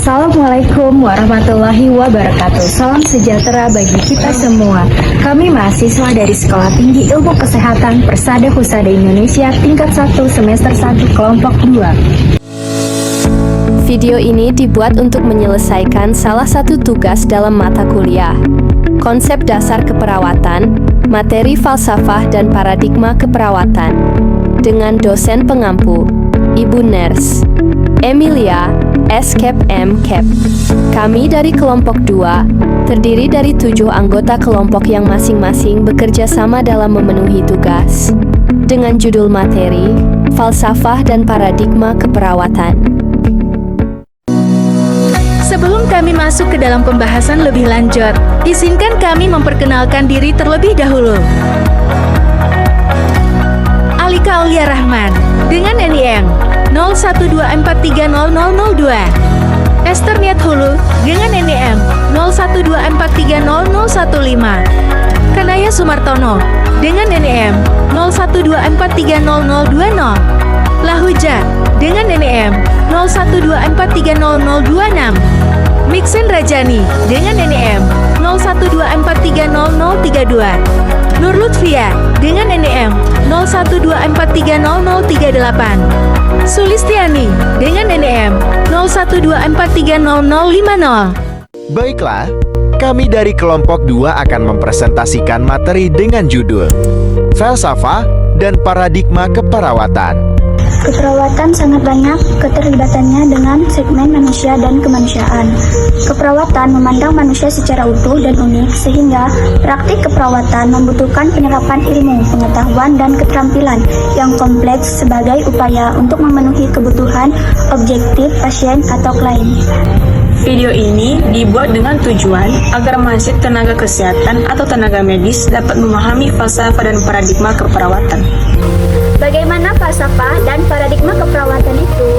Assalamualaikum warahmatullahi wabarakatuh. Salam sejahtera bagi kita semua. Kami mahasiswa dari Sekolah Tinggi Ilmu Kesehatan Persada Husada Indonesia tingkat 1 semester 1 kelompok 2. Video ini dibuat untuk menyelesaikan salah satu tugas dalam mata kuliah Konsep Dasar Keperawatan, Materi Falsafah dan Paradigma Keperawatan dengan dosen pengampu, Ibu Ners Emilia S. M. Kami dari kelompok 2, terdiri dari 7 anggota kelompok yang masing-masing bekerja sama dalam memenuhi tugas dengan judul materi, falsafah dan paradigma keperawatan. Sebelum kami masuk ke dalam pembahasan lebih lanjut, izinkan kami memperkenalkan diri terlebih dahulu. Alika Aulia Rahman dengan NIM 0124300002. Esther Niat Hulu dengan NIM 0124300015. Kanaya Sumartono dengan NIM 0124300020. Lahuja dengan NIM 0124300026. Mixen Rajani dengan NIM 0124300032. Nur Lutfia dengan NIM 0124300038. Sulistiani dengan NIM 0124300050. Baiklah, kami dari kelompok 2 akan mempresentasikan materi dengan judul Falsafah dan Paradigma Keperawatan. Keperawatan sangat banyak keterlibatannya dengan segmen manusia dan kemanusiaan. Keperawatan memandang manusia secara utuh dan unik, sehingga praktik keperawatan membutuhkan penyerapan ilmu, pengetahuan, dan keterampilan yang kompleks sebagai upaya untuk memenuhi kebutuhan objektif pasien atau klien. Video ini dibuat dengan tujuan agar mahasiswa tenaga kesehatan atau tenaga medis dapat memahami falsafah dan paradigma keperawatan. Bagaimana falsafah dan paradigma keperawatan itu?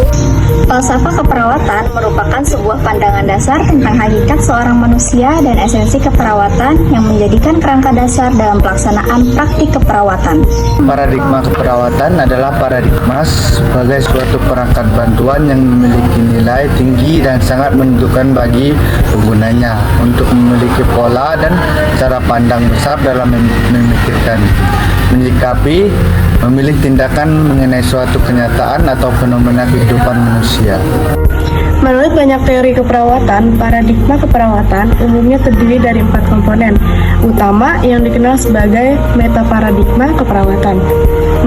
Falsafah keperawatan merupakan sebuah pandangan dasar tentang hakikat seorang manusia dan esensi keperawatan yang menjadikan kerangka dasar dalam pelaksanaan praktik keperawatan. Paradigma keperawatan adalah paradigma sebagai suatu perangkat bantuan yang memiliki nilai tinggi dan sangat menentukan bagi penggunanya untuk memiliki pola dan cara pandang besar dalam memikirkan, menyikapi, memilih tindakan mengenai suatu kenyataan atau fenomena kehidupan manusia. Menurut banyak teori keperawatan, paradigma keperawatan umumnya terdiri dari 4 komponen utama yang dikenal sebagai metaparadigma keperawatan.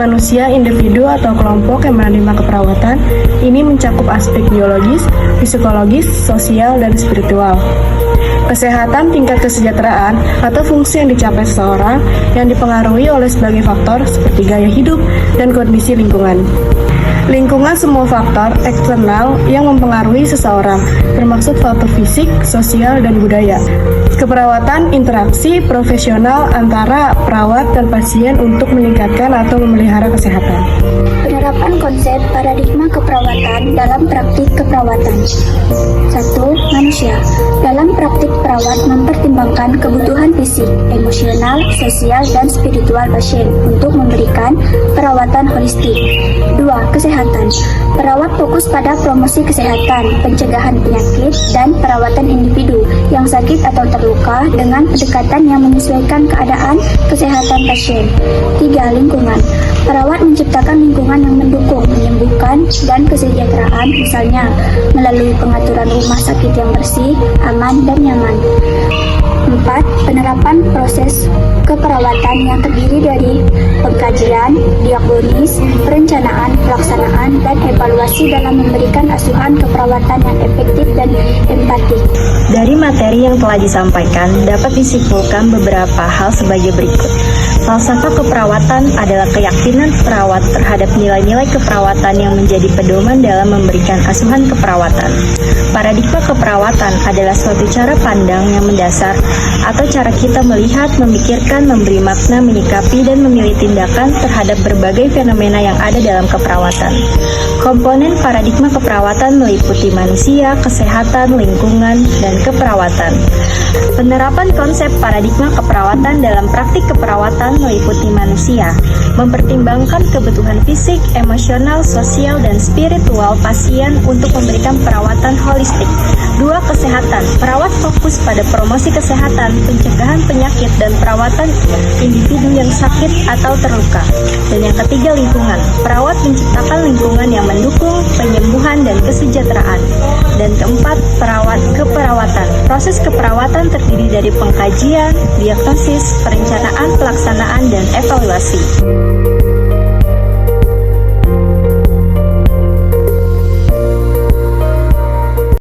Manusia, individu atau kelompok yang menerima keperawatan ini mencakup aspek biologis, psikologis, sosial, dan spiritual. Kesehatan, tingkat kesejahteraan, atau fungsi yang dicapai seseorang yang dipengaruhi oleh sebagai faktor seperti gaya hidup dan kondisi lingkungan. Lingkungan semua faktor eksternal yang mempengaruhi seseorang, termasuk faktor fisik, sosial, dan budaya. Keperawatan interaksi profesional antara perawat dan pasien untuk meningkatkan atau memelihara kesehatan. Penerapan konsep paradigma keperawatan dalam praktik keperawatan. 1. Manusia. Dalam praktik perawat mempertimbangkan kebutuhan fisik, emosional, sosial, dan spiritual pasien untuk memberikan perawatan holistik. 2. Kesehatan. Perawat fokus pada promosi kesehatan, pencegahan penyakit, dan perawatan individu yang sakit atau terluka dengan pendekatan yang menyesuaikan keadaan kesehatan pasien. 3. Lingkungan. Perawat menciptakan lingkungan yang mendukung, menyembuhkan, dan kesejahteraan, misalnya melalui pengaturan rumah sakit yang bersih, aman, dan nyaman. 4. Penerapan proses keperawatan yang terdiri dari pengkajian, diagnosis, perencanaan, pelaksanaan, dan evaluasi dalam memberikan asuhan keperawatan yang efektif dan empatik. Dari materi yang telah disampaikan, dapat disimpulkan beberapa hal sebagai berikut. Falsafah keperawatan adalah keyakinan perawat terhadap nilai-nilai keperawatan yang menjadi pedoman dalam memberikan asuhan keperawatan. Paradigma keperawatan adalah suatu cara pandang yang mendasar atau cara kita melihat, memikirkan, memberi makna, menyikapi, dan memilih tindakan terhadap berbagai fenomena yang ada dalam keperawatan. Komponen paradigma keperawatan meliputi manusia, kesehatan, lingkungan, dan keperawatan. Penerapan konsep paradigma keperawatan dalam praktik keperawatan meliputi manusia, mempertimbangkan kebutuhan fisik, emosional, sosial, dan spiritual pasien untuk memberikan perawatan holistik. 2. Kesehatan. Perawat fokus pada promosi kesehatan, pencegahan penyakit, dan perawatan individu yang sakit atau terluka. Dan yang ketiga, lingkungan. Perawat menciptakan lingkungan yang mendukung penyembuhan dan kesejahteraan. Dan keempat, keperawatan. Proses keperawatan terdiri dari pengkajian, diagnosis, perencanaan, pelaksanaan, dan evaluasi.